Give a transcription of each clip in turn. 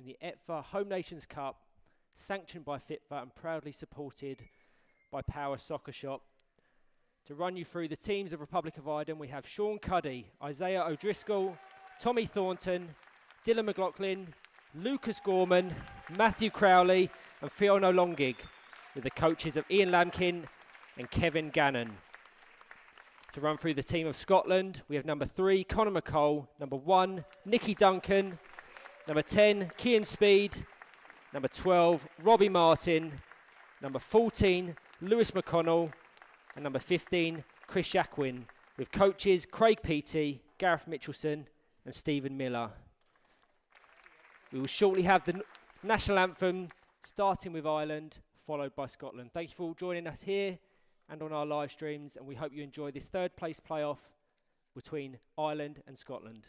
in the EPFA Home Nations Cup, sanctioned by FIFA and proudly supported by Power Soccer Shop. To run you through the teams of Republic of Ireland, we have Sean Cuddy, Isaiah O'Driscoll, Tommy Thornton, Dylan McLaughlin, Lucas Gorman, Matthew Crowley and Fiona Longig, with the coaches of Ian Lamkin and Kevin Gannon. To run through the team of Scotland, we have number 3, Conor McCall, number 1, Nicky Duncan, number 10, Cian Speed, number 12, Robbie Martin, number 14, Lewis McConnell, and number 15, Chris Jacquin, with coaches Craig Peaty, Gareth Mitchelson and Stephen Miller. We will shortly have the national anthem, starting with Ireland, followed by Scotland. Thank you for all joining us here and on our live streams, and we hope you enjoy this third place playoff between Ireland and Scotland.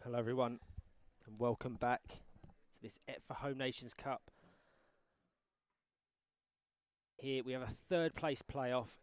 Hello everyone and welcome back to this EPFA Home Nations Cup. Here we have a third place playoff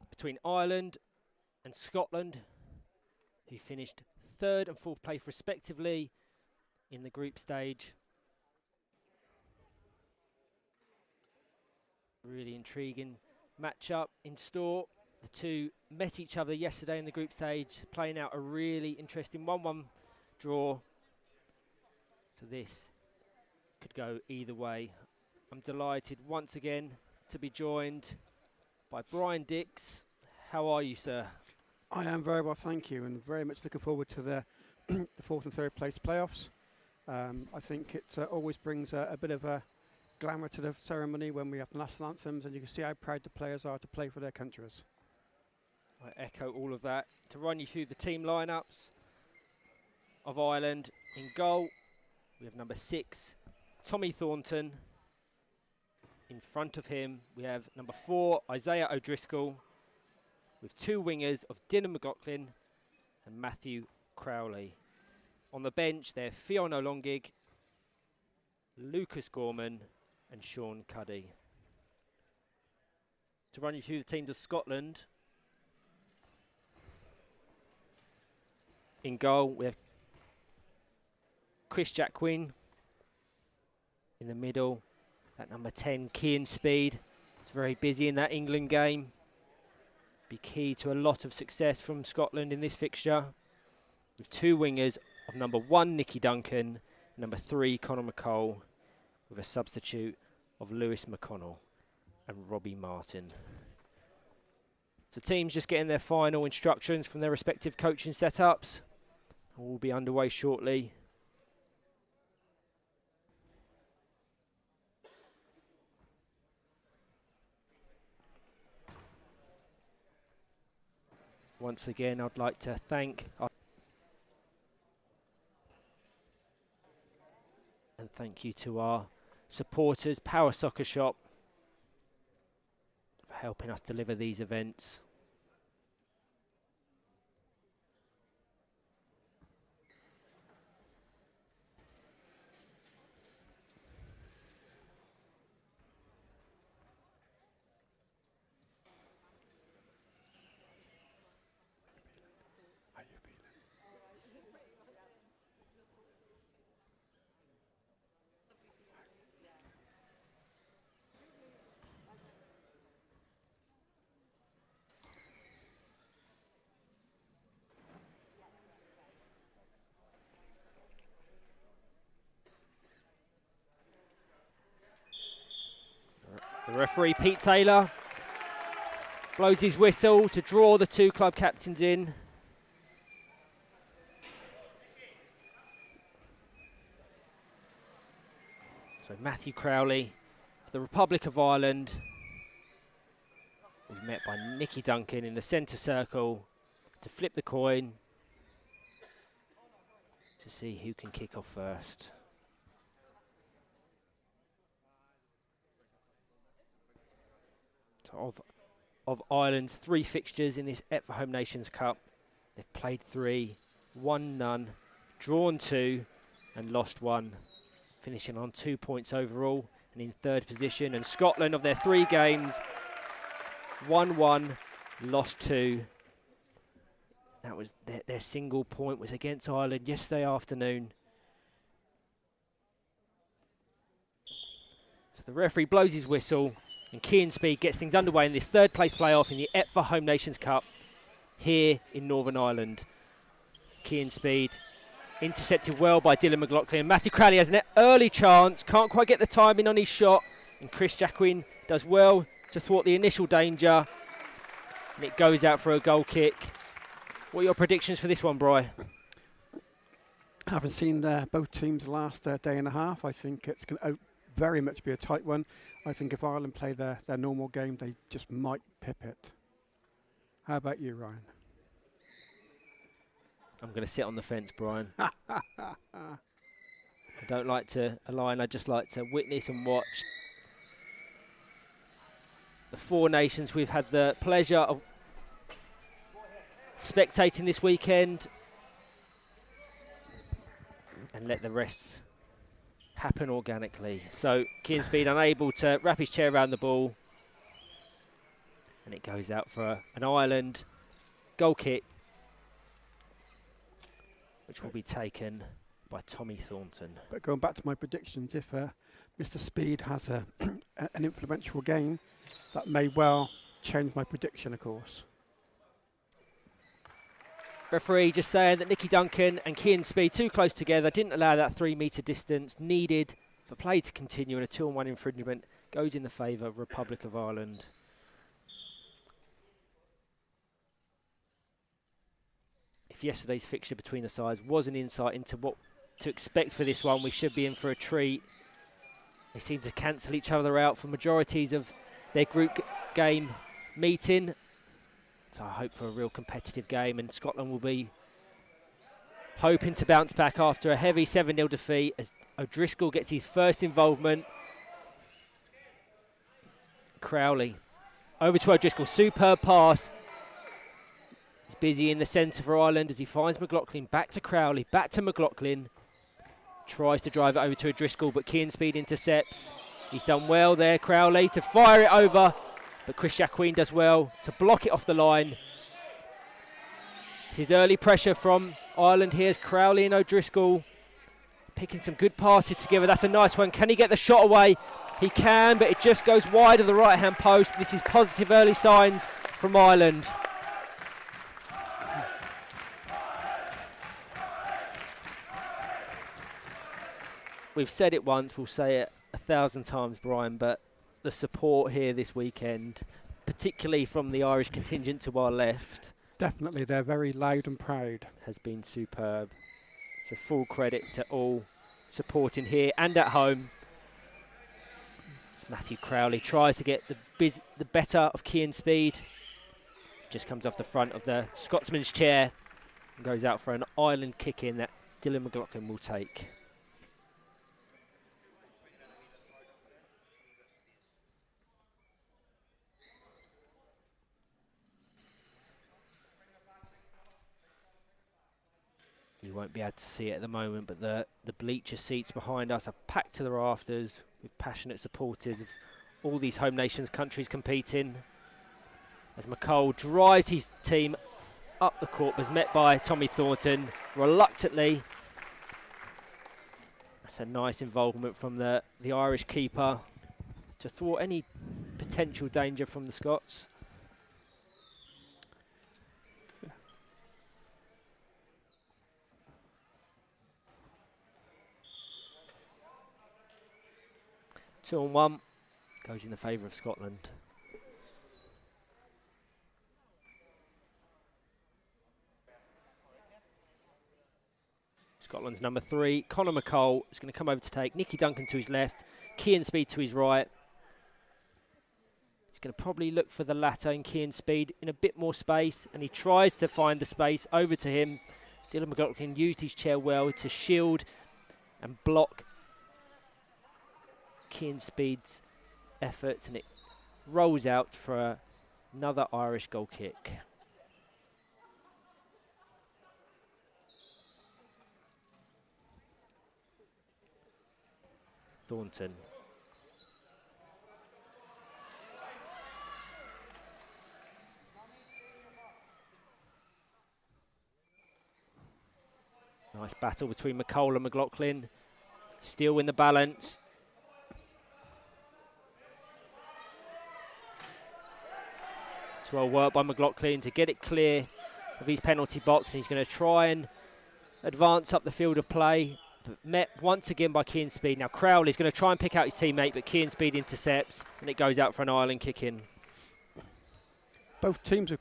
between Ireland and Scotland, who finished third and fourth place respectively in the group stage. Really intriguing matchup in store. The two met each other yesterday in the group stage, playing out a really interesting 1-1 draw. So this could go either way. I'm delighted once again to be joined by Brian Dix. How are you, sir? I am very well, thank you, and very much looking forward to the the fourth and third place playoffs. I think it always brings a bit of a glamour to the ceremony when we have the national anthems, and you can see how proud the players are to play for their countries. I echo all of that. To run you through the team lineups of Ireland, in goal we have number 6, Tommy Thornton. In front of him we have number 4, Isaiah O'Driscoll, with 2 wingers of Dylan McLaughlin and Matthew Crowley. On the bench there, Fiona Longig, Lucas Gorman and Sean Cuddy. To run you through the teams of Scotland. In goal, we have Chris Jacquin. In the middle, at number 10, Cian Speed. It's very busy in that England game. Be key to a lot of success from Scotland in this fixture. With two wingers of number 1, Nicky Duncan, and number 3, Conor McColl, with a substitute of Lewis McConnell and Robbie Martin. So teams just getting their final instructions from their respective coaching setups. All will be underway shortly. Once again, I'd like to thank and thank you to our supporters, Power Soccer Shop, for helping us deliver these events. The referee, Pete Taylor, blows his whistle to draw the two club captains in. So Matthew Crowley, for the Republic of Ireland, was met by Nicky Duncan in the centre circle to flip the coin to see who can kick off first. So of Ireland's 3 fixtures in this EPFA Home Nations Cup, they've played 3, won none, drawn 2 and lost 1, finishing on 2 points overall and in 3rd position. And Scotland, of their 3 games, won 1, lost 2. That was their single point was against Ireland yesterday afternoon. So the referee blows his whistle and Cian Speed gets things underway in this 3rd place playoff in the EPFA Home Nations Cup here in Northern Ireland. Cian Speed intercepted well by Dylan McLaughlin. Matthew Crowley has an early chance, can't quite get the timing on his shot, and Chris Jacquin does well to thwart the initial danger, and it goes out for a goal kick. What are your predictions for this one, Bri? Having seen both teams the last day and a half, I think it's going to very much be a tight one. I think if Ireland play their normal game, they just might pip it. How about you, Ryan? I'm going to sit on the fence, Brian. I don't like to align, I just like to witness and watch the 4 nations we've had the pleasure of spectating this weekend and let the rest happen organically. So Cian Speed unable to wrap his chair around the ball, and it goes out for an Ireland goal kick, which will be taken by Tommy Thornton. But going back to my predictions, if Mr. Speed has an influential game, that may well change my prediction, of course. Referee just saying that Nicky Duncan and Cian Speed too close together, didn't allow that 3 metre distance needed for play to continue, and a 2-on-1 infringement goes in the favour of Republic of Ireland. If yesterday's fixture between the sides was an insight into what to expect for this one, we should be in for a treat. They seem to cancel each other out for majorities of their group game meeting. So I hope for a real competitive game, and Scotland will be hoping to bounce back after a heavy 7-0 defeat as O'Driscoll gets his first involvement. Crowley over to O'Driscoll, superb pass. He's busy in the centre for Ireland as he finds McLaughlin, back to Crowley, back to McLaughlin. Tries to drive it over to O'Driscoll, but Cian Speed intercepts. He's done well there, Crowley, to fire it over, but Chris Jacquin does well to block it off the line. This is early pressure from Ireland here. Crowley and O'Driscoll picking some good passes together. That's a nice one. Can he get the shot away? He can, but it just goes wide of the right-hand post. This is positive early signs from Ireland. We've said it once, we'll say it 1,000 times, Brian, but the support here this weekend, particularly from the Irish contingent to our left, Definitely, they're very loud and proud. has been superb. So full credit to all supporting here and at home. As Matthew Crowley tries to get the better of Cian Speed. Just comes off the front of the Scotsman's chair and goes out for an Ireland kick in that Dylan McLaughlin will take. You won't be able to see it at the moment, but the bleacher seats behind us are packed to the rafters with passionate supporters of all these home nations countries competing. As McColl drives his team up the court, was met by Tommy Thornton reluctantly. That's a nice involvement from the Irish keeper to thwart any potential danger from the Scots. Two on one goes in the favour of Scotland. Scotland's number 3, Conor McColl, is going to come over to take Nicky Duncan to his left, Cian Speed to his right. He's going to probably look for the latter in Cian Speed in a bit more space, and he tries to find the space over to him. Dylan McLaughlin used his chair well to shield and block Cian Speed's efforts, and it rolls out for another Irish goal kick. Thornton. Nice battle between McColl and McLaughlin. Still in the balance. It's well worked by McLaughlin to get it clear of his penalty box. And he's going to try and advance up the field of play. But met once again by Cian Speed. Now Crowley's going to try and pick out his teammate, but Cian Speed intercepts, and it goes out for an Ireland kick in. Both teams have